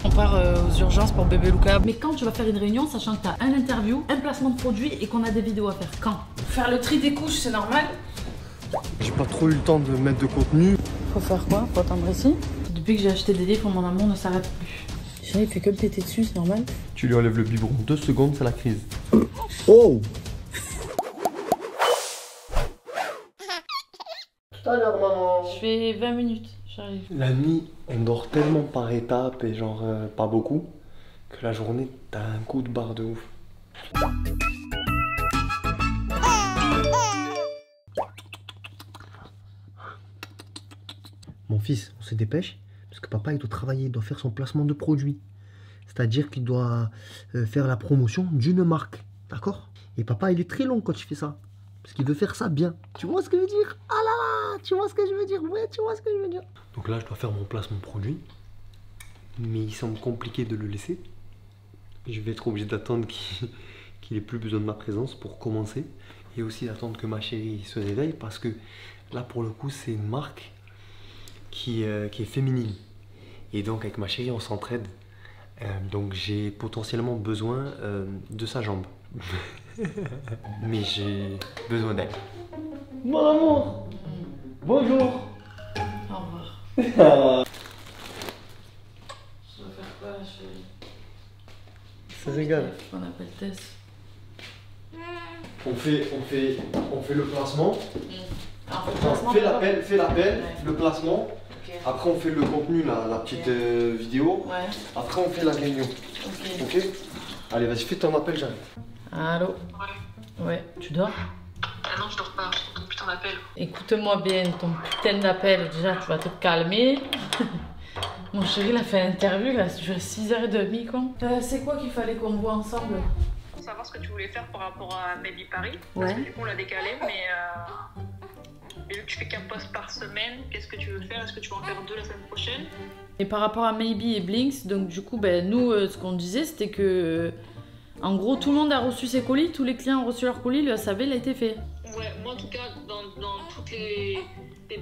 On part aux urgences pour bébé Luca. Mais quand tu vas faire une réunion, sachant que tu as un interview, un placement de produit et qu'on a des vidéos à faire, quand? Faire le tri des couches, c'est normal. J'ai pas trop eu le temps de mettre de contenu. Faut faire quoi? Faut attendre ici. Depuis que j'ai acheté des livres, mon amour ne s'arrête plus. Chérie, il fait que me péter dessus, c'est normal. Tu lui enlèves le biberon, 2 secondes, c'est la crise. Oh! Tout à l'heure, maman. Je fais 20 minutes, j'arrive. La nuit, on dort tellement par étapes et genre pas beaucoup, que la journée, t'as un coup de barre de ouf. Mon fils, on se dépêche parce que papa il doit travailler, il doit faire son placement de produit. C'est-à-dire qu'il doit faire la promotion d'une marque, d'accord? Et papa il est très long quand il fait ça, parce qu'il veut faire ça bien. Tu vois ce que je veux dire? Ah là là, tu vois ce que je veux dire? Ouais, tu vois ce que je veux dire. Donc là je dois faire mon placement de produit, mais il semble compliqué de le laisser. Je vais être obligé d'attendre qu'il ait plus besoin de ma présence pour commencer, et aussi d'attendre que ma chérie se réveille, parce que là pour le coup c'est une marque qui est féminine, et donc avec ma chérie on s'entraide, donc j'ai potentiellement besoin de sa jambe. Mais j'ai besoin d'elle. Mon amour, bonjour. Au revoir. Je dois faire quoi, chérie? Ça régale. On appelle Tess. On fait le placement. Alors, Fais l'appel, Ouais. le placement. Okay. Après on fait le contenu, la petite vidéo. Ouais. Après on fait la réunion. Ok. Ok? Allez, vas-y, fais ton appel, j'arrive. Allô? Ouais. Ouais. Tu dors? Ah non, je dors pas, ton putain d'appel. Écoute-moi bien, ton putain d'appel. Déjà, tu vas te calmer. Mon chéri, il a fait l'interview, il a duré 6h30, quoi. C'est quoi qu'il fallait qu'on voit ensemble? Pour savoir ce que tu voulais faire par rapport à Maybe Paris. Ouais. Parce que du coup, on l'a décalé, mais vu que tu fais qu'un post par semaine, qu'est-ce que tu veux faire? Est-ce que tu vas en faire 2 la semaine prochaine? Et par rapport à Maybe et Blinks, donc du coup, ben, nous, ce qu'on disait, c'était que... En gros, tout le monde a reçu ses colis, tous les clients ont reçu leur colis, le SAV, il a été fait. Ouais, moi en tout cas, dans toutes les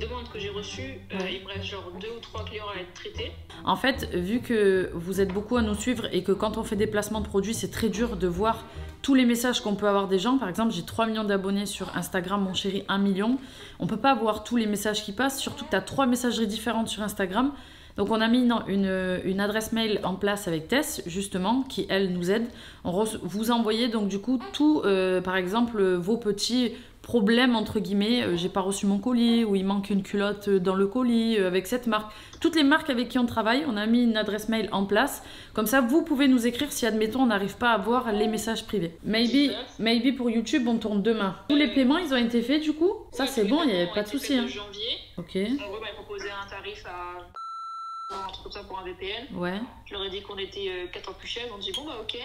demandes que j'ai reçues, Ouais. il me reste genre 2 ou 3 clients à être traités. En fait, vu que vous êtes beaucoup à nous suivre et que quand on fait des placements de produits, c'est très dur de voir tous les messages qu'on peut avoir des gens. Par exemple, j'ai 3 millions d'abonnés sur Instagram, mon chéri 1 million. On peut pas voir tous les messages qui passent, surtout que tu as 3 messageries différentes sur Instagram. Donc on a mis une adresse mail en place avec Tess, justement, qui elle nous aide. Vous envoyez donc du coup tout, par exemple, vos petits problèmes entre guillemets, j'ai pas reçu mon colis, ou il manque une culotte dans le colis, avec cette marque. Toutes les marques avec qui on travaille, on a mis une adresse mail en place. Comme ça, vous pouvez nous écrire si, admettons, on n'arrive pas à voir les messages privés. Maybe pour YouTube, on tourne demain. Tous les paiements, ils ont été faits du coup? Ça, Ouais, c'est bon, il n'y avait pas de souci. souci. Hein. Janvier, Ok, en gros, il m'a proposé un tarif à un truc comme ça pour un VPN. ouais. Je leur ai dit qu'on était 4 ans plus cher. Ils ont dit bon bah ok,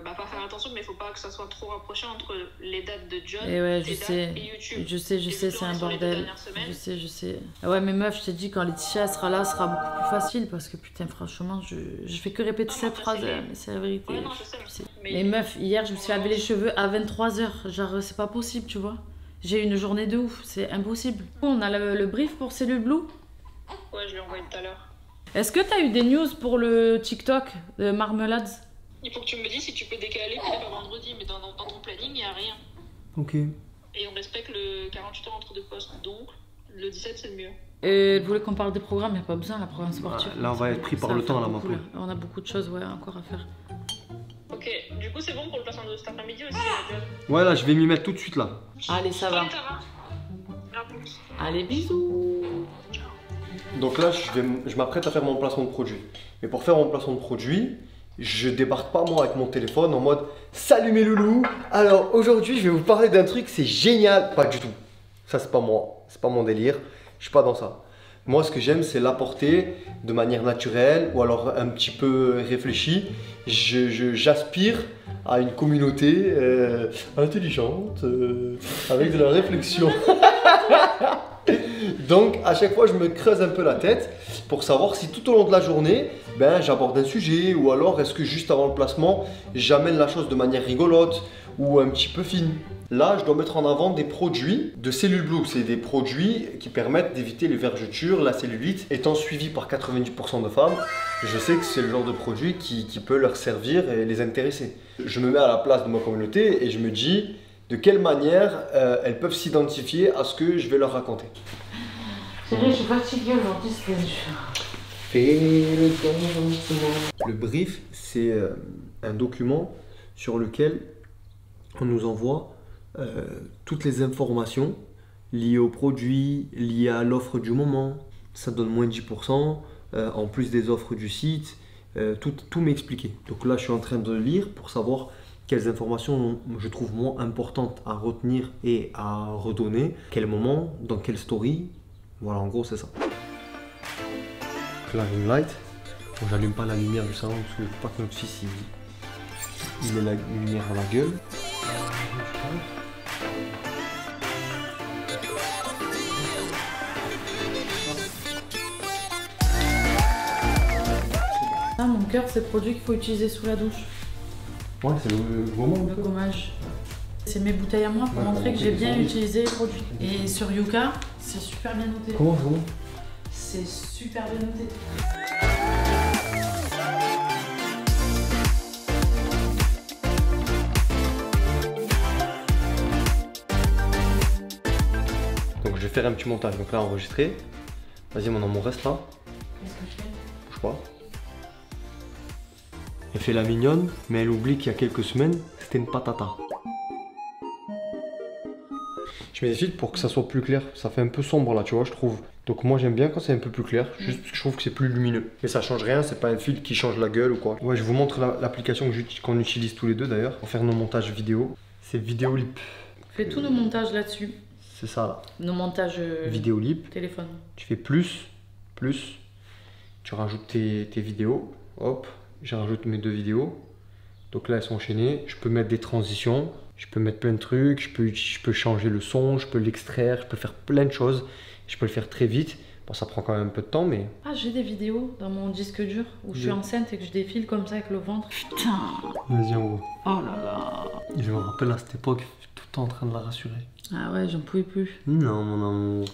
pas faire attention, mais il faut pas que ça soit trop rapproché entre les dates de John, Et ouais, tes je dates sais. et YouTube. Je sais, Et c'est vu qu'on un est sur les 2 bordel. dernières semaines, Je sais. Ah ouais, mais meuf, je t'ai dit, quand Laetitia sera là, ce sera beaucoup plus facile parce que putain, franchement, je fais que répéter Non, cette ça, phrase, c'est- mais c'est la vérité. Ouais, non, je sais. Tu sais. Mais- Mais meuf, hier, je me suis lavé les cheveux à 23h. Genre, c'est pas possible, tu vois. J'ai eu une journée de ouf, c'est impossible. On a le brief pour Cellule Blue. Ouais, je l'ai envoyé tout à l'heure. Est-ce que t'as eu des news pour le TikTok de Marmelades? Il faut que tu me dises si tu peux décaler peut-être à vendredi, mais dans ton planning, il n'y a rien. Ok. Et on respecte le 48 heures entre 2 postes, donc le 17 c'est le mieux. Elle voulait qu'on parle des programmes, il n'y a pas besoin, la programme sportif. Là, on va être pris par Ça le va temps, faire là, ma beaucoup, poule. On a beaucoup de choses encore à faire. Ok, du coup c'est bon pour le placement de cet après-midi aussi, John. Ouais, là, je vais m'y mettre tout de suite, là. Allez, ça va. À plus. Allez, bisous. Donc là, je m'apprête à faire mon placement de produit. Mais pour faire mon placement de produit, je débarque pas moi avec mon téléphone en mode « Salut mes loulous, alors aujourd'hui je vais vous parler d'un truc, c'est génial !» Pas du tout. Ça c'est pas moi, c'est pas mon délire, je suis pas dans ça. Moi ce que j'aime c'est l'apporter de manière naturelle ou alors un petit peu réfléchie. J'aspire à une communauté intelligente, avec de la réflexion. Donc à chaque fois je me creuse un peu la tête pour savoir si tout au long de la journée j'aborde un sujet, ou alors est-ce que juste avant le placement j'amène la chose de manière rigolote, ou un petit peu fine. Là, je dois mettre en avant des produits de Cellule Blue. C'est des produits qui permettent d'éviter les vergetures, la cellulite. Étant suivi par 90% de femmes, je sais que c'est le genre de produit qui peut leur servir et les intéresser. Je me mets à la place de ma communauté et je me dis de quelle manière elles peuvent s'identifier à ce que je vais leur raconter. C'est vrai, je suis fatiguée aujourd'hui, c'était dur. Le brief, c'est un document sur lequel on nous envoie toutes les informations liées au produit, liées à l'offre du moment. Ça donne moins de 10%, en plus des offres du site, tout m'expliquer. Donc là, je suis en train de lire pour savoir quelles informations je trouve moins importantes à retenir et à redonner, quel moment, dans quelle story. Voilà, en gros, c'est ça. La ring light. Bon, j'allume pas la lumière du salon parce que je veux pas que notre fils il ait la lumière à la gueule. Ah, mon cœur, c'est le produit qu'il faut utiliser sous la douche. Ouais, c'est le moment. Le gommage. C'est mes bouteilles à moi pour montrer que j'ai bien utilisé les produits. Et sur Yuka, c'est super bien noté. Comment? C'est super bien noté. Donc je vais faire un petit montage. Donc là, enregistré. Vas-y, mon amour, reste là. Qu'est-ce que je fais? Bouge pas. Elle fait la mignonne, mais elle oublie qu'il y a quelques semaines, c'était une patata. Je mets des filtres pour que ça soit plus clair. Ça fait un peu sombre là, tu vois, je trouve. Donc moi j'aime bien quand c'est un peu plus clair, juste parce que je trouve que c'est plus lumineux. Mais ça change rien, c'est pas un filtre qui change la gueule ou quoi. Ouais, je vous montre l'application qu'on utilise tous les deux d'ailleurs pour faire nos montages vidéo. C'est Vidéolip. Fais tous nos montages là-dessus. C'est ça là. Nos montages Vidéolip. téléphone. Tu fais plus, tu rajoutes tes vidéos, hop, je rajoute mes 2 vidéos. Donc là elles sont enchaînées, je peux mettre des transitions, je peux mettre plein de trucs, je peux changer le son, je peux l'extraire, je peux faire plein de choses. Je peux le faire très vite. Bon, ça prend quand même un peu de temps, mais... Ah, j'ai des vidéos dans mon disque dur où je suis enceinte et que je défile comme ça avec le ventre. Putain. Vas-y, en gros. Oh là là. Je me rappelle à cette époque, tout le temps en train de la rassurer. Ah ouais, j'en pouvais plus. Non, mon amour.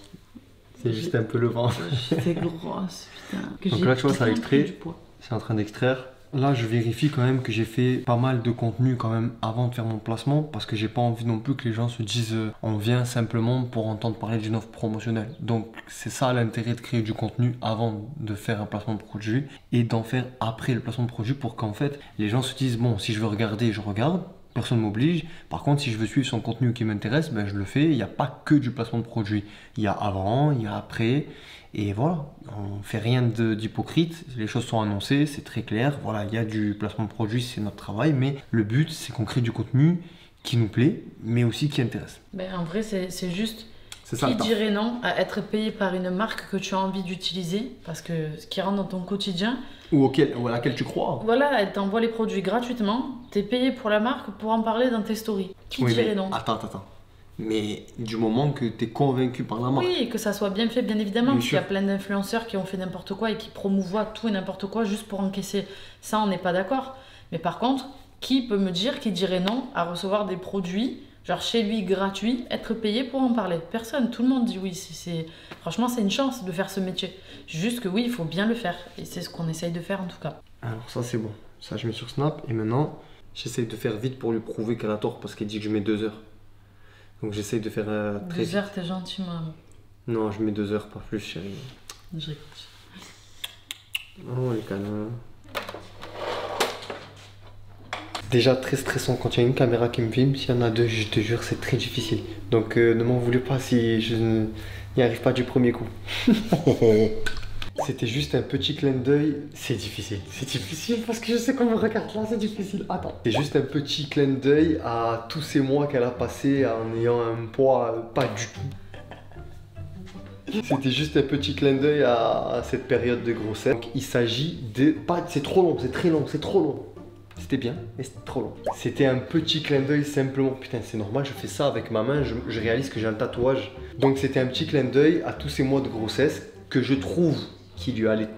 C'est juste un peu le ventre. J'étais grosse, putain. Donc là, tu vois, ça a extrait. C'est en train d'extraire. Là, je vérifie quand même que j'ai fait pas mal de contenu quand même avant de faire mon placement parce que j'ai pas envie non plus que les gens se disent on vient simplement pour entendre parler d'une offre promotionnelle. Donc, c'est ça l'intérêt de créer du contenu avant de faire un placement de produit et d'en faire après le placement de produit pour qu'en fait, les gens se disent bon, si je veux regarder, je regarde. Personne ne m'oblige. Par contre, si je veux suivre son contenu qui m'intéresse, ben, je le fais. Il n'y a pas que du placement de produit. Il y a avant, il y a après. Et voilà, on ne fait rien d'hypocrite. Les choses sont annoncées, c'est très clair. Voilà, il y a du placement de produit, c'est notre travail. Mais le but, c'est qu'on crée du contenu qui nous plaît, mais aussi qui intéresse. Ben, en vrai, c'est juste... Ça, qui dirait non à être payé par une marque que tu as envie d'utiliser parce que ce qui rentre dans ton quotidien ou à laquelle tu crois. Voilà, elle t'envoie les produits gratuitement, t'es payé pour la marque pour en parler dans tes stories. Qui dirait non? Attends. Mais du moment que tu es convaincu par la marque. Oui, et que ça soit bien fait, bien évidemment. Parce qu'il y a plein d'influenceurs qui ont fait n'importe quoi et qui promouvoient tout et n'importe quoi juste pour encaisser. Ça, on n'est pas d'accord. Mais par contre, qui peut me dire, qui dirait non à recevoir des produits genre chez lui gratuit, être payé pour en parler? Personne, tout le monde dit oui. Franchement, c'est une chance de faire ce métier. Juste que oui, il faut bien le faire. Et c'est ce qu'on essaye de faire en tout cas. Alors ça c'est bon. Ça je mets sur Snap. Et maintenant, j'essaye de faire vite pour lui prouver qu'elle a tort parce qu'elle dit que je mets 2 heures. Donc j'essaye de faire très 2 heures, t'es gentil, maman. Non, je mets 2 heures, pas plus, chérie. Je Oh les canons. Déjà très stressant quand il y a une caméra qui me filme. S'il y en a 2, je te jure, c'est très difficile. Donc ne m'en voulez pas si je n'y arrive pas du premier coup. C'était juste un petit clin d'œil. C'est difficile parce que je sais qu'on me regarde là, c'est difficile. Attends. C'est juste un petit clin d'œil à tous ces mois qu'elle a passé en ayant un poids pas du tout. C'était juste un petit clin d'œil à cette période de grossesse. Donc il s'agit de... C'est trop long, c'est très long, c'est trop long. C'était bien, mais c'était trop long. C'était un petit clin d'œil simplement. Putain, c'est normal, je fais ça avec ma main, je réalise que j'ai un tatouage. Donc c'était un petit clin d'œil à tous ces mois de grossesse que je trouve qui lui allait...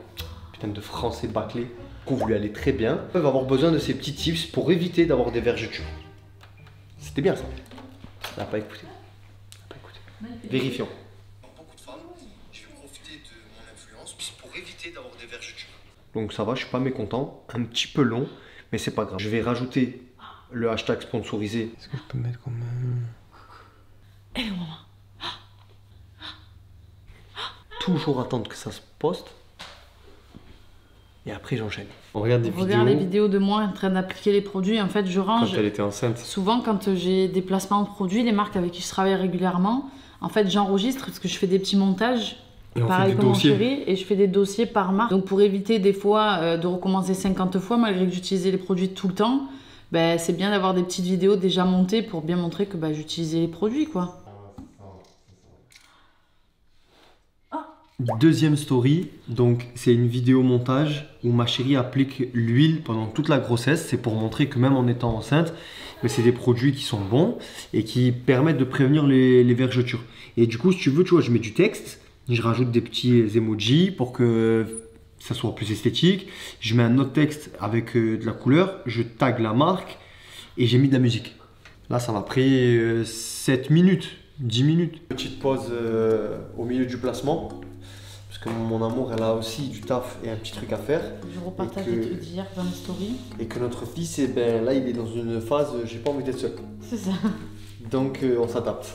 Putain de français bâclé. Je trouve lui allait très bien. Ils peuvent avoir besoin de ces petits tips pour éviter d'avoir des vergetures. C'était bien ça. Elle n'a pas écouté. Vérifions. Beaucoup de femmes, je vais profiter de mon influence pour éviter d'avoir des vergetures. Donc ça va, je suis pas mécontent. Un petit peu long, mais c'est pas grave. Je vais rajouter le hashtag sponsorisé. Est-ce que je peux mettre comme... Hello maman. Toujours attendre que ça se poste. Et après j'enchaîne. On regarde des vidéos. Regarde les vidéos de moi en train d'appliquer les produits. En fait, je range. Quand elle était enceinte. Souvent, quand j'ai des placements de produits, les marques avec qui je travaille régulièrement, en fait, j'enregistre parce que je fais des petits montages. Et on pareil fait des comme mon dossiers. chéri, et je fais des dossiers par marque. Donc pour éviter des fois de recommencer 50 fois, malgré que j'utilisais les produits tout le temps, ben, c'est bien d'avoir des petites vidéos déjà montées pour bien montrer que ben, j'utilisais les produits, quoi. Deuxième story, donc c'est une vidéo montage où ma chérie applique l'huile pendant toute la grossesse. C'est pour montrer que même en étant enceinte, mais c'est des produits qui sont bons et qui permettent de prévenir les vergetures. Et du coup, si tu veux, tu vois, je mets du texte, je rajoute des petits emojis pour que ça soit plus esthétique. Je mets un autre texte avec de la couleur, je tag la marque et j'ai mis de la musique. Là, ça m'a pris 7 minutes, 10 minutes. Petite pause au milieu du placement. Parce que mon amour, elle a aussi du taf et un petit truc à faire. Je repartage les trucs d'hier dans les stories. Et que notre fils, eh ben, là, il est dans une phase, j'ai pas envie d'être seul. C'est ça. Donc, on s'adapte.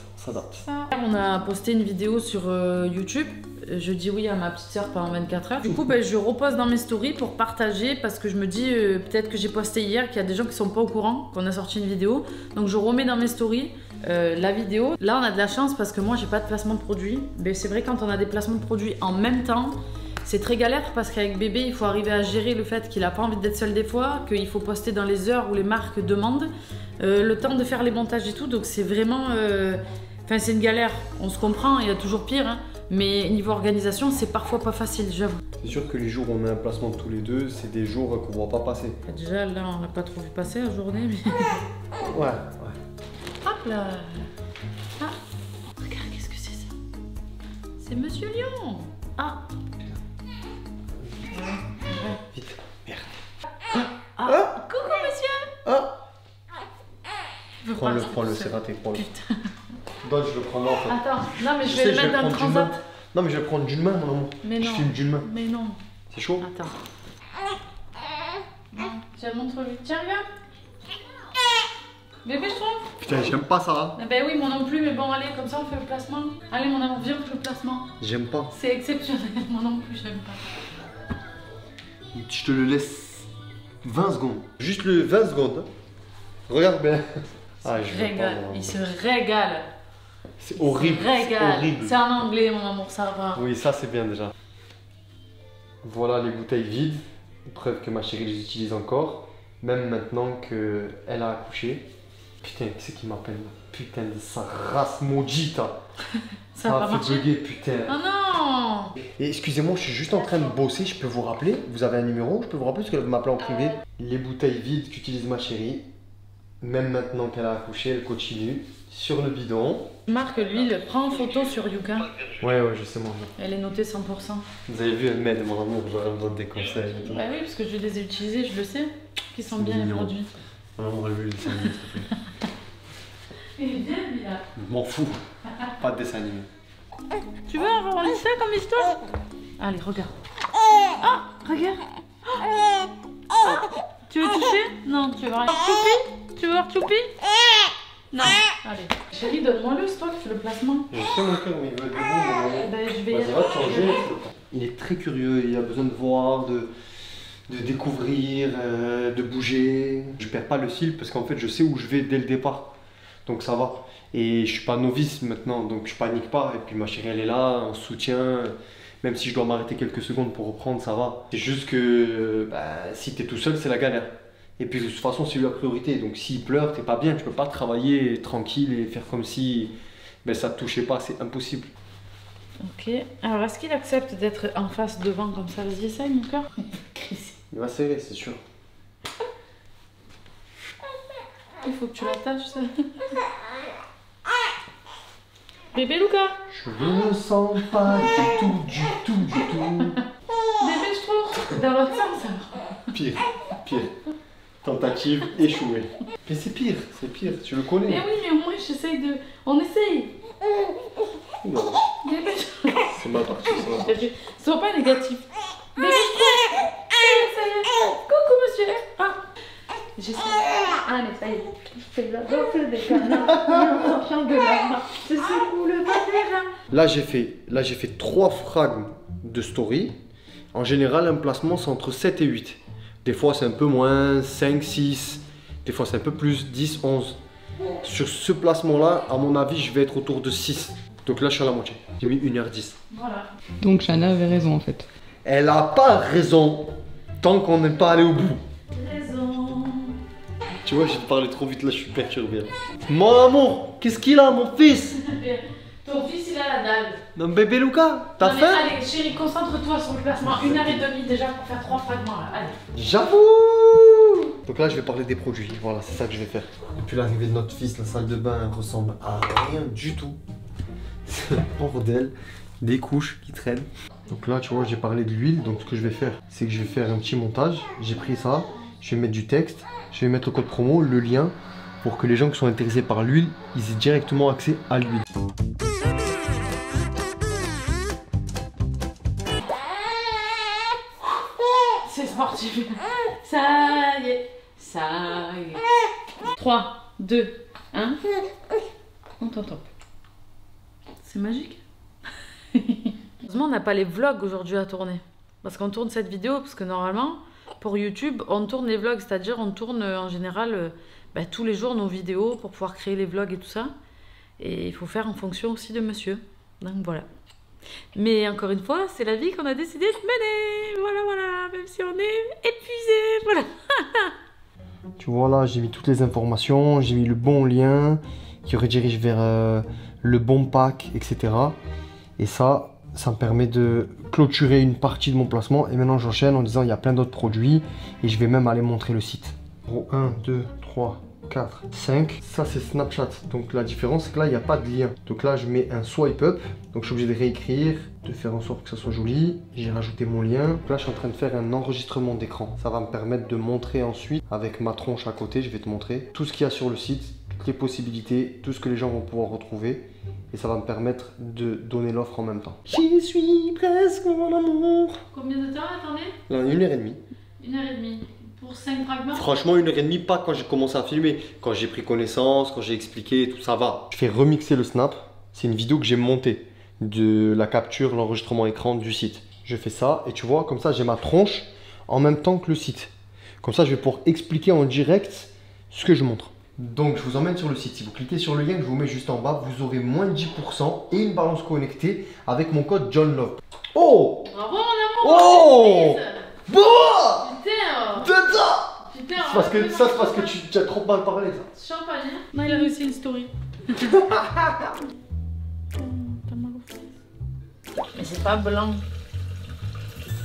On a posté une vidéo sur YouTube. Je dis oui à ma petite soeur pendant 24 heures. Du coup, ben, je repose dans mes stories pour partager parce que je me dis peut-être que j'ai posté hier qu'il y a des gens qui sont pas au courant qu'on a sorti une vidéo. Donc, je remets dans mes stories la vidéo. Là, on a de la chance parce que moi, j'ai pas de placement de produit. Mais c'est vrai, quand on a des placements de produits en même temps, c'est très galère parce qu'avec bébé, il faut arriver à gérer le fait qu'il a pas envie d'être seul des fois, qu'il faut poster dans les heures où les marques demandent, le temps de faire les montages et tout. Donc, c'est vraiment. Enfin, c'est une galère. On se comprend, il y a toujours pire. Hein. Mais niveau organisation, c'est parfois pas facile, j'avoue. C'est sûr que les jours où on a un placement tous les deux, c'est des jours qu'on voit pas passer. Déjà, là, on l'a pas trop vu passer la journée, mais... Ouais. Hop là. Ah, regarde, qu'est-ce que c'est ça? C'est Monsieur Lion. Ah. Vite. Merde. Ah. Coucou, monsieur. Prends-le, c'est raté. Prends-le. Putain. Donne, je le prends moi en fait. Attends, non, mais je vais le mettre dans le transat. Non, mais je vais le prendre d'une main, mon amour. Mais non. Je filme d'une main. Mais non. C'est chaud? Attends. Tiens, montre-lui. Tiens, regarde. Bébé, je trouve. Putain, j'aime pas ça. Ah ben oui, moi non plus, mais bon, allez, comme ça on fait le placement. Allez, mon amour, viens, on fait le placement. J'aime pas. C'est exceptionnel, moi non plus, j'aime pas. Je te le laisse 20 secondes. Juste le 20 secondes. Regarde bien. Ah, je régale, il se régale. C'est horrible. C'est en anglais, mon amour, ça va. Oui, ça c'est bien déjà. Voilà les bouteilles vides. Preuve que ma chérie les utilise encore. Même maintenant qu'elle a accouché. Putain, qui c'est qui m'appelle? Putain de sa race maudite. Ça va fait bugger, putain. Oh non! Et excusez-moi, je suis juste en train de bosser. Je peux vous rappeler? Vous avez un numéro? Je peux vous rappeler parce qu'elle m'appelle en privé. Les bouteilles vides qu'utilise ma chérie. Même maintenant qu'elle a accouché, elle continue sur le bidon. Marc, l'huile, prends en photo sur Yuka. Ouais, je sais moi. Elle est notée 100%. Vous avez vu, elle m'aide, mon amour, je donne des conseils. Bah oui, parce que je les ai utilisés, je le sais, qu'ils sont bien les produits. Mon amour, elle veut le dessin animé, s'il te plaît. Il est bien, lui, là. Je m'en fous. Pas de dessin animé. Tu veux avoir ça comme histoire? Allez, regarde. Ah, regarde. Tu veux toucher? Non, tu veux rien. Choupi? Tu veux voir Choupi? Non. Allez. Chérie, donne-moi le stock, fais le placement. Je sais mon cœur, mais il veut être debout, mon amour. Ben, je vais y aller. Va te changer. Il est très curieux, il a besoin de voir, de découvrir, de bouger. Je perds pas le fil parce qu'en fait, je sais où je vais dès le départ. Donc ça va. Et je suis pas novice maintenant, donc je panique pas. Et puis ma chérie, elle est là, en soutien. Même si je dois m'arrêter quelques secondes pour reprendre, ça va. C'est juste que si t'es tout seul, c'est la galère. Et puis de toute façon, c'est lui la priorité. Donc s'il pleure, t'es pas bien. Tu peux pas travailler tranquille et faire comme si ça te touchait pas. C'est impossible. Ok. Alors, est-ce qu'il accepte d'être en face devant comme ça? Vas-y, essaye, mon cœur. Il va serrer, c'est sûr. Il faut que tu l'attaches, ça. Bébé Luca. Je ne sens pas du tout. Bébé, je trouve. Dans l'autre sens, alors. Pire. Tentative échouée. Mais c'est pire, tu le connais. Mais oui, mais au moins j'essaye de... On essaye. Oula, c'est mal parti, ça. Sois pas négatif. Bébé, ça y est. Coucou monsieur. Ah. J'essaie. Allez, ça y est. Je fais la danse des canards. En de la c'est secoue le terrain. Là j'ai fait 3 fragments de story. En général, un placement c'est entre 7 et 8. Des fois c'est un peu moins, 5, 6. Des fois c'est un peu plus, 10, 11. Sur ce placement là, à mon avis, je vais être autour de 6. Donc là je suis à la moitié. J'ai mis 1h10. Voilà. Donc Shana avait raison en fait. Elle a pas raison tant qu'on n'est pas allé au bout. Raison. Tu vois, j'ai parlé trop vite là, je suis perturbé. Mon amour, qu'est-ce qu'il a, mon fils? Ton fils il a la dalle. Mon bébé Lucas, t'as faim? Allez chérie, concentre-toi sur le placement. 1h30 déjà pour faire 3 fragments là. Allez. J'avoue. Donc là je vais parler des produits, voilà c'est ça que je vais faire. Depuis l'arrivée de notre fils, la salle de bain elle ressemble à rien du tout. C'est un bordel, des couches qui traînent. Donc là tu vois j'ai parlé de l'huile, donc ce que je vais faire c'est que je vais faire un petit montage. J'ai pris ça, je vais mettre du texte, je vais mettre le code promo, le lien pour que les gens qui sont intéressés par l'huile, ils aient directement accès à l'huile. C'est sportif. Ça y est. Ça y est. 3, 2, 1. On t'entend. C'est magique. Heureusement, on n'a pas les vlogs aujourd'hui à tourner. Parce qu'on tourne cette vidéo, parce que normalement, pour YouTube, on tourne les vlogs. C'est-à-dire, on tourne en général tous les jours nos vidéos pour pouvoir créer les vlogs et tout ça. Et il faut faire en fonction aussi de monsieur. Donc voilà. Mais encore une fois, c'est la vie qu'on a décidé de mener. Voilà, voilà. Même si on est épuisé. Voilà. Tu vois là, j'ai mis toutes les informations, j'ai mis le bon lien qui redirige vers le bon pack, etc. Et ça me permet de clôturer une partie de mon placement. Et maintenant j'enchaîne en disant il y a plein d'autres produits et je vais même aller montrer le site. 1, 2, 3, 4, 5. Ça c'est Snapchat. Donc la différence c'est que là il n'y a pas de lien. Donc là je mets un swipe up. Donc je suis obligé de réécrire, de faire en sorte que ça soit joli. J'ai rajouté mon lien. Donc là je suis en train de faire un enregistrement d'écran. Ça va me permettre de montrer ensuite avec ma tronche à côté. Je vais te montrer tout ce qu'il y a sur le site, toutes les possibilités, tout ce que les gens vont pouvoir retrouver. Et ça va me permettre de donner l'offre en même temps. J'y suis presque mon amour. Combien de temps, attendez? Là 1h30. 1h30. Pour 5 fragments? Franchement 1h30, pas quand j'ai commencé à filmer. Quand j'ai pris connaissance, quand j'ai expliqué, tout ça va. Je fais remixer le snap. C'est une vidéo que j'ai montée de la capture, l'enregistrement écran du site. Je fais ça et tu vois, comme ça j'ai ma tronche en même temps que le site. Comme ça je vais pouvoir expliquer en direct ce que je montre. Donc je vous emmène sur le site. Si vous cliquez sur le lien que je vous mets juste en bas, vous aurez moins de 10% et une balance connectée avec mon code JohnLove. Oh! Bravo mon amour! Oh! Bon! Putain! Putain! C'est parce que ça, c'est parce que tu as trop mal parlé ça. Champagne, hein? Non, il a réussi une story. Mais c'est pas blanc.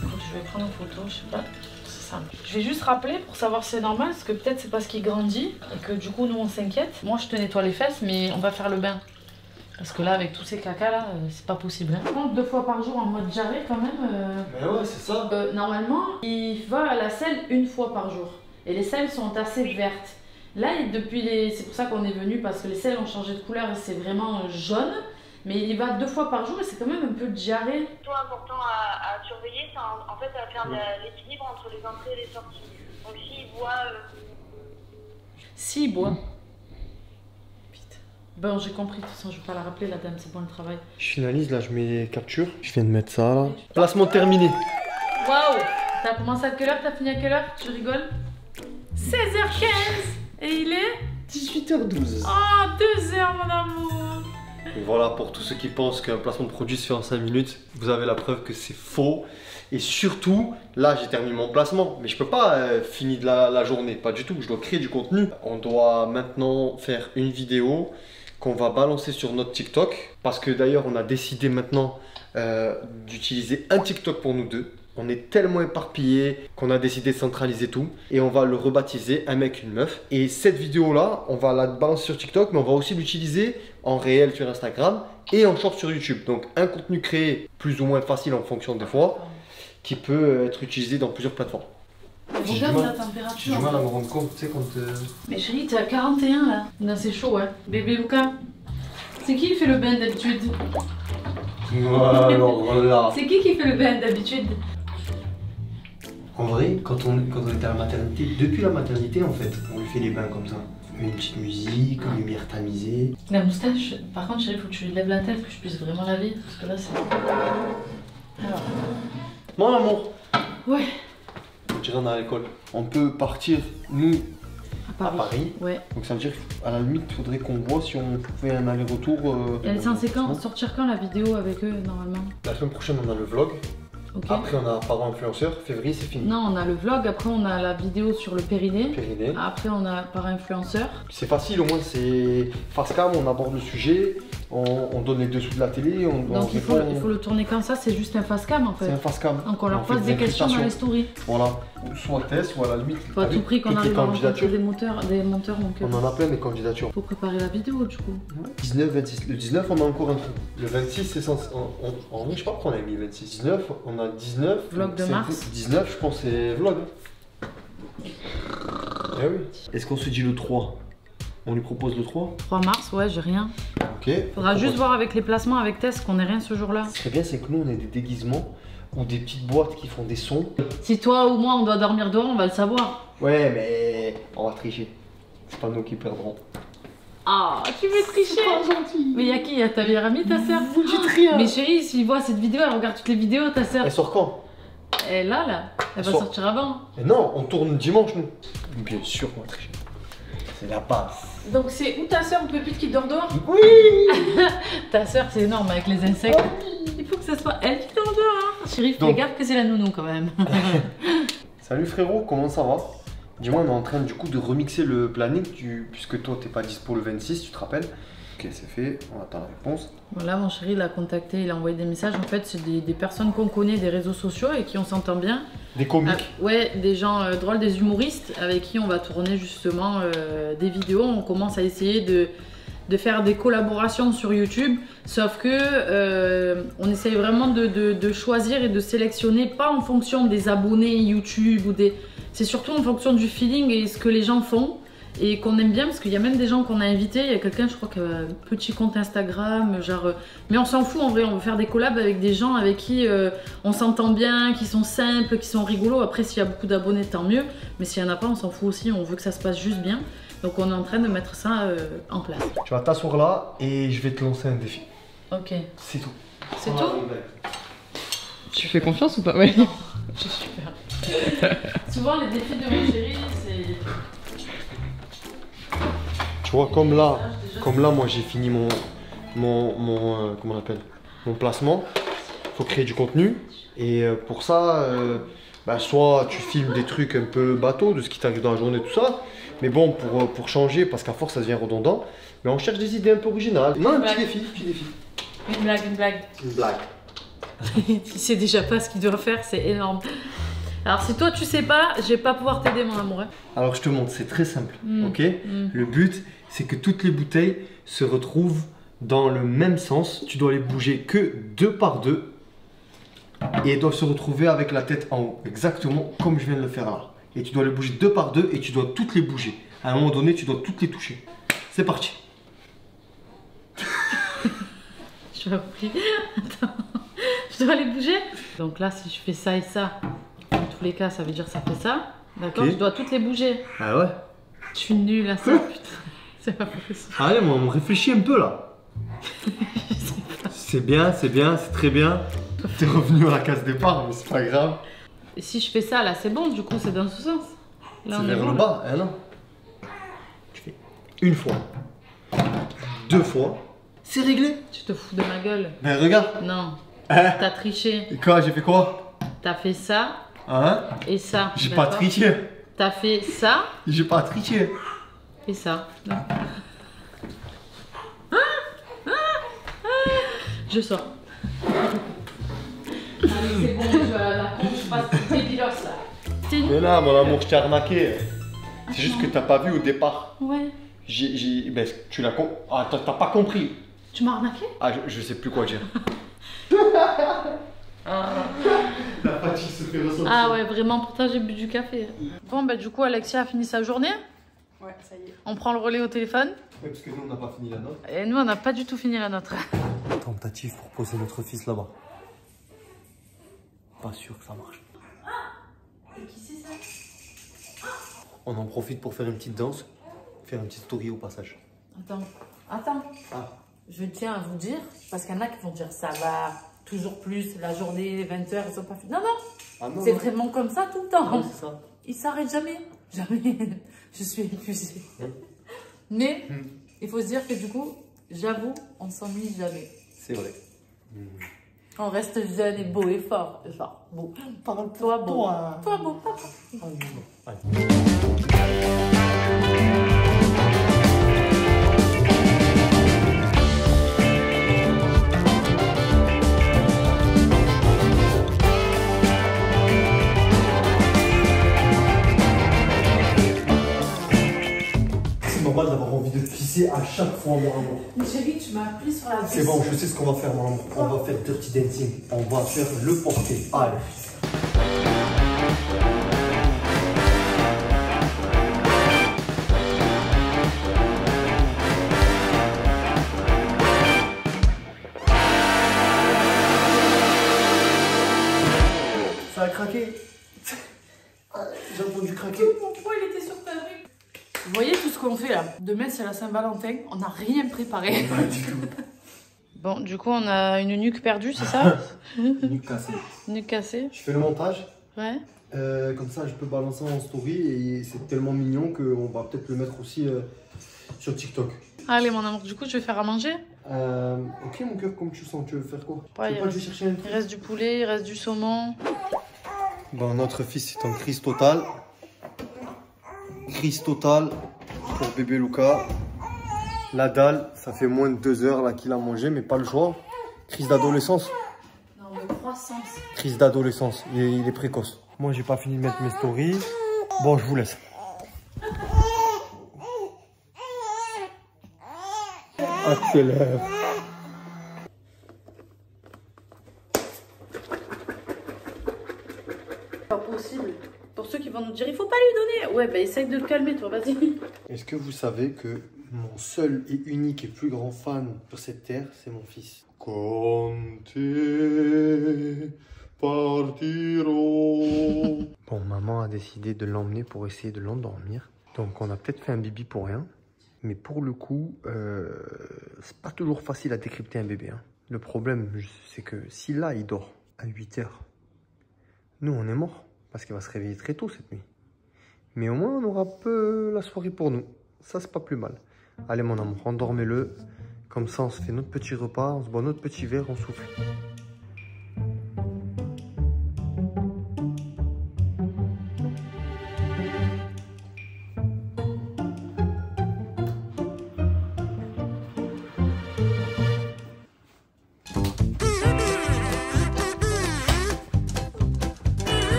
Je vais prendre une photo, je sais pas. C'est simple. Je vais juste rappeler pour savoir si c'est normal, parce que peut-être c'est parce qu'il grandit et que du coup nous on s'inquiète. Moi je te nettoie les fesses, mais on va faire le bain. Parce que là avec tous ces cacas là, c'est pas possible. Hein. 2 fois par jour en mode jarret quand même. Mais ouais, c'est ça. Normalement, il va à la selle 1 fois par jour. Et les selles sont assez vertes. Là, c'est pour ça qu'on est venu, parce que les selles ont changé de couleur et c'est vraiment jaune. Mais il va 2 fois par jour et c'est quand même un peu diarrhée. Ce qui est important à surveiller, c'est en fait à faire l'équilibre entre les entrées et les sorties. Donc s'il boit... S'il boit. Putain. Bon, j'ai compris, de toute façon, je vais pas la rappeler, la dame, c'est bon le travail. Je finalise, là, je mets les captures. Je viens de mettre ça, là. Placement terminé. Waouh! T'as commencé à quelle heure? T'as fini à quelle heure? Tu rigoles? 16h15! Et il est 18h12. Oh, 2h, mon amour! Et voilà, pour tous ceux qui pensent qu'un placement de produit se fait en 5 minutes, vous avez la preuve que c'est faux. Et surtout, là j'ai terminé mon placement, mais je peux pas finir de la journée, pas du tout, je dois créer du contenu. On doit maintenant faire une vidéo qu'on va balancer sur notre TikTok, parce que d'ailleurs on a décidé maintenant d'utiliser un TikTok pour nous deux. On est tellement éparpillés qu'on a décidé de centraliser tout et on va le rebaptiser un mec, une meuf. Et cette vidéo là, on va la balancer sur TikTok, mais on va aussi l'utiliser en réel sur Instagram et en short sur YouTube. Donc un contenu créé plus ou moins facile en fonction des fois, qui peut être utilisé dans plusieurs plateformes. Regarde la J'ai température. du mal à me rendre compte, tu sais, quand. Mais chérie, t'es à 41 là. Là, c'est chaud, ouais. Bébé Luca. C'est qui fait le bain d'habitude? Alors là. C'est qui fait le bain d'habitude? En vrai, quand on était à la maternité, depuis la maternité, en fait, on lui fait les bains comme ça. Une petite musique, une lumière tamisée. La moustache, par contre, chérie, faut que tu lèves la tête, que je puisse vraiment laver. Parce que là, c'est. Alors. Mon amour. Ouais. On dirait on est à l'école. On peut partir, nous, À à Paris. Ouais. Donc ça veut dire qu'à la limite, il faudrait qu'on voit si on fait un aller-retour. Elle est censée sortir quand la vidéo avec eux, normalement? La semaine prochaine, on a le vlog. Ok. Après, on a parent influenceur. Février, c'est fini. Non, on a le vlog, après on a la vidéo sur le périnée. Périnée. Après on a par influenceur. C'est facile, au moins, c'est face cam, on aborde le sujet, on donne les dessous de la télé. Donc il faut le tourner comme ça, c'est juste un face cam en fait. C'est un face cam. Donc on leur fait pose des questions dans les stories. Voilà, soit test, ou à la limite. Faut à tout prix qu'on toutes les arrive à rencontrer candidatures. des monteurs donc. On en a plein des candidatures. Faut préparer la vidéo du coup. 19, 26. Le 19, on a encore un trou. Le 26, c'est censé. En vrai, je sais pas pourquoi on a mis 26. 19, on a 19. Vlog de mars. 19, je pense, c'est vlog. Eh oui. Est-ce qu'on se dit le 3? On lui propose le 3? 3 mars, ouais, j'ai rien. Ok. Faudra juste voir avec les placements avec Tess qu'on ait rien ce jour-là. Ce qui est bien, c'est que nous, on a des déguisements ou des petites boîtes qui font des sons. Si toi ou moi on doit dormir dehors, on va le savoir. Ouais, mais on va tricher. C'est pas nous qui perdrons. Ah, tu veux tricher? Pas gentil. Mais y'a qui? Y'a ta meilleure amie, ta sœur? Vous dites rien. Mais chérie, s'il voit cette vidéo, elle regarde toutes les vidéos, ta sœur. Elle sort quand? Elle est là, elle va Sort. sortir avant. Mais non, on tourne dimanche, nous. Bien sûr qu'on va tricher. C'est la base. Donc c'est où ta sœur, une pépite qui dort dehors? Oui. Ta sœur, c'est énorme avec les insectes. Il faut que ce soit elle qui dort dehors. Hein. Chérie, fais gaffe que c'est la nounou quand même. Salut frérot, comment ça va? Dis-moi, on est en train du coup de remixer le planning puisque toi t'es pas dispo le 26, tu te rappelles? Ok, c'est fait, on attend la réponse. Voilà, mon chéri, il a contacté, il a envoyé des messages. En fait, c'est des personnes qu'on connaît des réseaux sociaux et qui on s'entend bien. Des comiques? Ouais, des gens drôles, des humoristes avec qui on va tourner justement des vidéos. On commence à essayer de faire des collaborations sur YouTube, sauf que on essaye vraiment de choisir et de sélectionner, pas en fonction des abonnés YouTube ou des... C'est surtout en fonction du feeling et ce que les gens font et qu'on aime bien, parce qu'il y a même des gens qu'on a invités. Il y a quelqu'un, je crois, qui a un petit compte Instagram, genre... mais on s'en fout en vrai, on veut faire des collabs avec des gens avec qui on s'entend bien, qui sont simples, qui sont rigolos. Après, s'il y a beaucoup d'abonnés, tant mieux, mais s'il n'y en a pas, on s'en fout aussi, on veut que ça se passe juste bien. Donc on est en train de mettre ça en place. Tu vas t'asseoir là et je vais te lancer un défi. Ok. C'est tout. C'est Voilà, tout? Tu fais confiance ou pas? Ouais. C'est super. Souvent les défis de mon chéri, c'est... Tu vois, comme là, moi j'ai fini comment on appelle, mon placement. Faut créer du contenu et pour ça, bah, soit tu filmes des trucs un peu bateaux de ce qui t'arrive dans la journée, tout ça. Mais bon, pour changer, parce qu'à force ça devient redondant, mais on cherche des idées un peu originales. Non, un petit défi, Une blague, une blague. Une blague. Il sait déjà pas ce qu'il doit faire, c'est énorme. Alors si toi tu sais pas, je vais pas pouvoir t'aider mon amour. Hein. Alors je te montre, c'est très simple, ok? Le but, c'est que toutes les bouteilles se retrouvent dans le même sens. Tu dois les bouger que 2 par 2 et elles doivent se retrouver avec la tête en haut, exactement comme je viens de le faire là. Et tu dois les bouger 2 par 2 et tu dois toutes les bouger. À un moment donné, tu dois toutes les toucher. C'est parti. Je vais compris. Attends, je dois les bouger. Donc là, si je fais ça et ça, dans tous les cas, ça veut dire que ça fait ça. D'accord, Ok. Je dois toutes les bouger. Ah ouais? Je suis nulle à ça, putain. C'est pas possible. Allez, moi, on réfléchit un peu là. C'est bien, c'est très bien. T'es revenu à la case départ, mais c'est pas grave. Et si je fais ça, là, c'est bon, du coup, c'est dans ce sens. Là, C'est on est vers bon, le là. bas, hein, non? Tu fais une fois, 2 fois, c'est réglé. Tu te fous de ma gueule. Ben regarde. Non, Hein? t'as triché. Et quoi, j'ai fait quoi? T'as fait ça Hein? et ça. J'ai pas d'accord? triché. T'as fait ça J'ai pas triché. et ça. Non. Je sors. Allez, c'est bon, la con, je passe débilos là. C'est Mais là, mon amour, je t'ai arnaqué. C'est juste que t'as pas vu au départ. Ouais. Ben, tu l'as Ah, t'as pas compris. Tu m'as arnaqué? Ah, je sais plus quoi dire. La fatigue se fait ressentir. Ah ouais, vraiment, pourtant j'ai bu du café. Bon, bah du coup, Alexia a fini sa journée. Ouais, ça y est. On prend le relais au téléphone. Ouais, parce que nous, on n'a pas fini la nôtre. Et nous, on n'a pas du tout fini la nôtre. Tentative pour poser notre fils là-bas. Pas sûr que ça marche. Et qui c'est ça? On en profite pour faire une petite danse, faire une petite story au passage. Attends. Ah. Je tiens à vous dire, parce qu'il y en a qui vont dire ça va, toujours plus, la journée, les 20 heures, ils sont pas finis. Non, non, Ah non, c'est non. vraiment comme ça tout le temps. Ah, c'est ça. Il s'arrête jamais. Jamais. Je suis épuisée. Mais il faut se dire que du coup, j'avoue, on s'ennuie jamais. C'est vrai. On reste jeune et beau et fort. Genre, beau. Parle-toi beau. Toi beau, papa. Allez. D'avoir envie de pisser à chaque fois, mon amour. Mais chérie, tu m'as appuyé sur la vis. C'est bon, je sais ce qu'on va faire, mon amour. On va faire dirty dancing. On va faire le porter. Allez. Ça a craqué. J'ai entendu craquer. Mon poids, il était sur ta rue. Vous voyez tout ce qu'on fait là? Demain, c'est la Saint-Valentin. On n'a rien préparé. Pas du tout. Bon, du coup, on a une nuque perdue, c'est ça? Nuque cassée. Nuque cassée. Je fais le montage. Ouais. Comme ça, je peux balancer en story et c'est tellement mignon qu'on va peut-être le mettre aussi sur TikTok. Allez, mon amour, du coup, je vais faire à manger. Ok, mon cœur, comme tu sens, tu veux faire quoi? Ouais, Tu veux pas que je vais chercher un truc? Il reste du poulet, il reste du saumon. Bon, notre fils est en crise totale. Crise totale pour bébé Luca. La dalle, ça fait moins de 2 heures là qu'il a mangé, mais pas le choix. Crise d'adolescence. Non, de croissance. Crise d'adolescence, il est précoce. Moi, j'ai pas fini de mettre mes stories. Bon, je vous laisse. Accélère. Pas possible. Pour ceux qui vont nous dire, il faut pas lui donner. Ouais, bah essaye de le calmer, toi, vas-y. Est-ce que vous savez que mon seul et unique et plus grand fan sur cette terre, c'est mon fils? Quand te partirò. Bon, maman a décidé de l'emmener pour essayer de l'endormir. Donc on a peut-être fait un bibi pour rien. Mais pour le coup, c'est pas toujours facile à décrypter un bébé. Hein. Le problème, c'est que si là, il dort à 8 heures, nous, on est mort. Parce qu'il va se réveiller très tôt cette nuit. Mais au moins, on aura peu la soirée pour nous. Ça, c'est pas plus mal. Allez, mon amour, endormez-le. Comme ça, on se fait notre petit repas, on se boit notre petit verre, on souffle.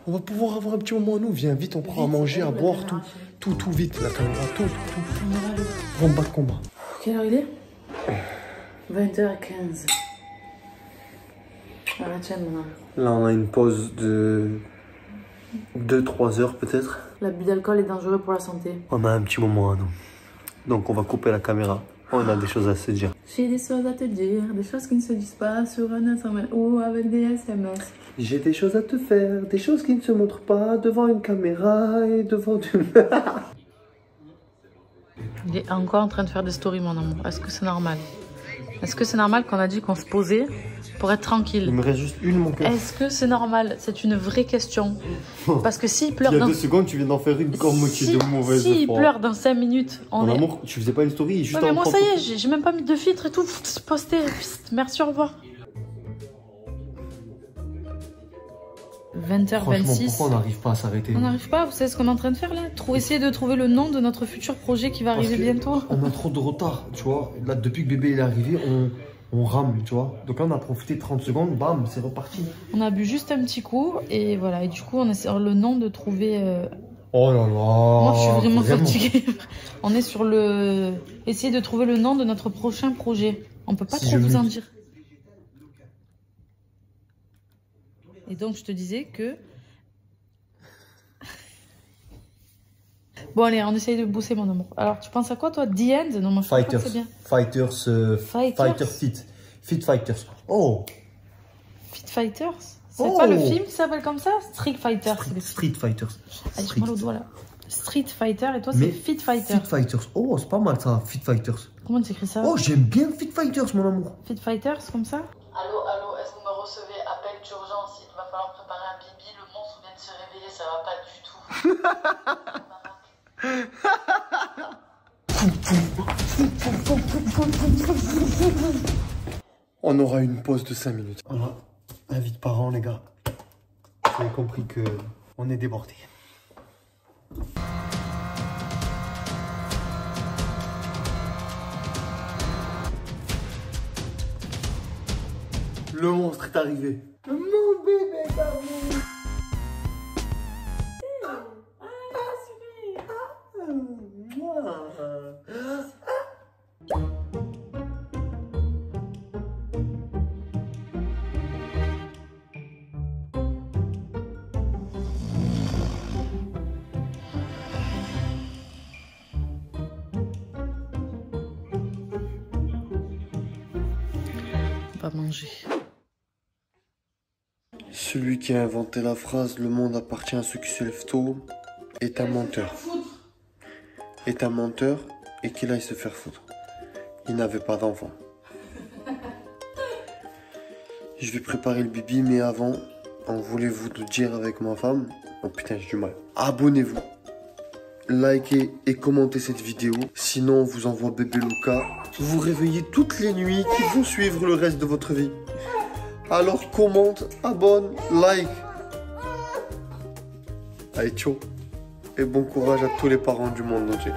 On va pouvoir avoir un petit moment à nous. Viens vite, on prend à manger, à boire, tout vite. La caméra, tout. Combat de combat. Quelle heure il est? 20h15. Voilà, tiens, maman. Là, on a une pause de 2-3 heures peut-être. L'abus d'alcool est dangereux pour la santé. On a un petit moment à nous. Donc, on va couper la caméra. On a des choses à se dire. J'ai des choses à te dire, des choses qui ne se disent pas sur un SMS ou avec des SMS. J'ai des choses à te faire, des choses qui ne se montrent pas devant une caméra et devant une... Il est encore en train de faire des stories, mon amour. Est-ce que c'est normal? Est-ce que c'est normal qu'on a dit qu'on se posait pour être tranquille? Il me reste juste une, mon cœur. Est-ce que c'est normal? C'est une vraie question. Parce que s'il pleure Il y a dans... 2 secondes, tu viens d'en faire une comme moitié de mauvaise Si il foi. pleure dans 5 minutes, on Mon est... amour, tu faisais pas une story juste Ouais, mais en moi, ça prendre- y est, j'ai même pas mis de filtre et tout. Posté. Merci, au revoir. 20h26. Franchement, pourquoi on n'arrive pas à s'arrêter? On n'arrive pas, vous savez ce qu'on est en train de faire là? Essayer de trouver le nom de notre futur projet qui va Parce arriver que bientôt. On a trop de retard, tu vois. Là, depuis que bébé il est arrivé, on rame, tu vois. Donc là, on a profité de 30 secondes, bam, c'est reparti. On a bu juste un petit coup et voilà. Et du coup, on est sur le nom de trouver... Oh là là. Moi, je suis vraiment fatiguée. On est sur le... Essayer de trouver le nom de notre prochain projet. On peut pas Si trop je vous en me- dire. Et donc, je te disais que... Bon, allez, on essaye de bosser, mon amour. Alors, tu penses à quoi, toi? The End? Non, moi, je crois que c'est bien. Fighters. Fighter Fit. Fit Fighters. Oh! Fit Fighters? C'est pas le film qui s'appelle comme ça? Street Fighter. Street Fighters. Allez, je mal au doigt, là. Street Fighter, et toi, c'est Fit Fighter. Fit Fighters. Oh, c'est pas mal, ça, Fit Fighters. Comment tu écris ça? Oh, j'aime bien Fit Fighters, mon amour. Fit Fighters, comme ça? Allô, allô, est-ce que vous me recevez? Appel d'urgence, il va falloir préparer un bibi, le monstre vient de se réveiller, ça va pas du tout. On aura une pause de 5 minutes. Voilà, invite parents, les gars. Vous avez compris que on est débordé. Le monstre est arrivé. Mon bébé d'amour. Pas manger. Celui qui a inventé la phrase « Le monde appartient à ceux qui se lèvent tôt » est un menteur. Est un menteur et qu'il aille se faire foutre. Il n'avait pas d'enfant. Je vais préparer le bibi, mais avant, on voulait vous dire avec ma femme... Oh putain, j'ai du mal. Abonnez-vous, likez et commentez cette vidéo. Sinon, on vous envoie bébé Luca. Vous réveillez toutes les nuits qui vont suivre le reste de votre vie. Alors commente, abonne, like. Allez, ciao. Et bon courage à tous les parents du monde entier.